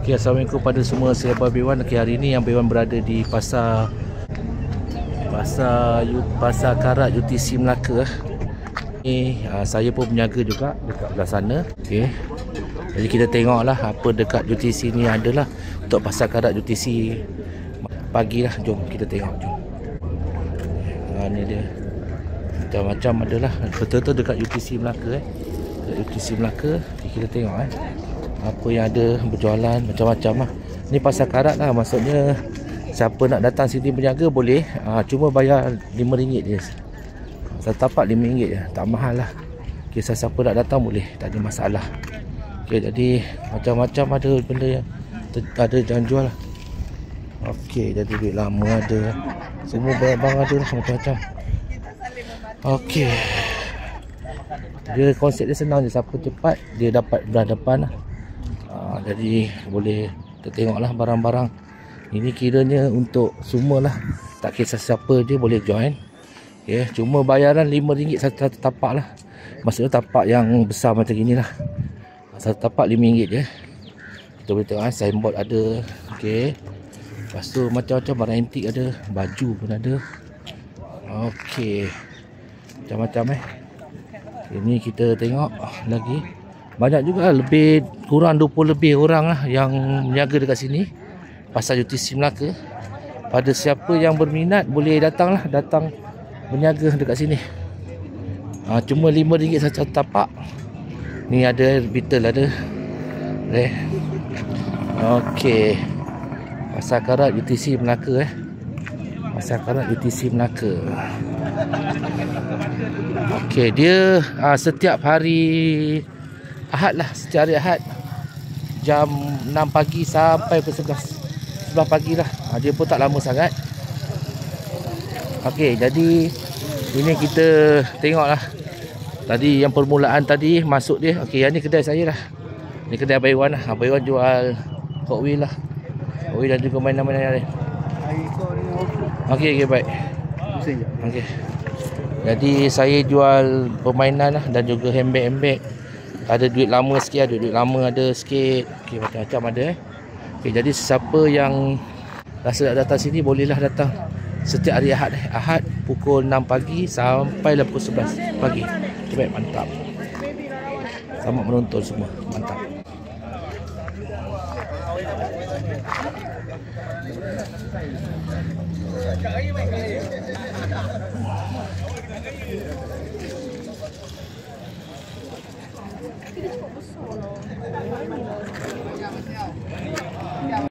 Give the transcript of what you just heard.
Okay, Assalamualaikum pada semua sahabat Bewan. Okay, hari ini yang Bewan berada di Pasar Karat UTC Melaka. Ni saya pun berniaga juga dekat belah sana. Okay, jadi kita tengoklah apa dekat UTC ni adalah untuk Pasar Karat UTC pagi lah. Jom kita tengok, jom. Ni dia macam-macam adalah betul-betul dekat UTC Melaka dekat UTC Melaka. Okay, kita tengok apa yang ada berjualan macam-macam lah. Ni Pasar Karat lah, maksudnya siapa nak datang sini berniaga boleh, cuma bayar RM5 je. Satu tapak RM5 je, tak mahal lah. Okay, siapa nak datang boleh, tak ada masalah. Okay, jadi macam-macam ada benda yang ada yang jual lah. Okay, jadi duit lama ada, semua barang-barang ada lah, macam-macam. Okay, dia konsep dia senang je, siapa cepat dia dapat belah depan lah. Jadi boleh kita tengoklah barang-barang. Ini kiranya untuk semua lah, tak kisah siapa je boleh join. Okay, cuma bayaran RM5 satu tapak lah. Maksudnya tapak yang besar macam gini lah, satu tapak RM5 je. Kita boleh tengok signboard ada. Okay, lepas tu macam-macam barang antik ada, baju pun ada. Okay, macam-macam Ini kita tengok lagi. Banyak juga, lebih kurang 20 lebih orang lah yang berniaga dekat sini Pasar UTC Melaka. Pada siapa yang berminat boleh datang berniaga dekat sini. Cuma RM5 satu tapak. Ni ada beetle ada. Okey, Pasar Karat UTC Melaka Pasar Karat UTC Melaka. Okey, dia setiap hari Ahad lah, setiap hari Ahad jam 6 pagi sampai ke 11 pagi lah. Dia pun tak lama sangat. Okey, jadi ini kita tengok lah. Tadi yang permulaan tadi masuk dia. Okey, yang ni kedai saya lah. Ni kedai Abang Iwan lah. Abang Iwan jual Hot Wheel lah. Hot Wheel dan juga mainan-mainan yang lain. Okey, baik. Okey, jadi saya jual permainan lah dan juga handbag. Ada duit lama sikit, ada duit lama ada sikit. Okey, macam-macam ada Okey, jadi siapa yang rasa nak datang sini bolehlah datang setiap hari Ahad Ahad pukul 6 pagi sampai pukul 11 pagi. Baik, mantap. Selamat menonton semua. Mantap.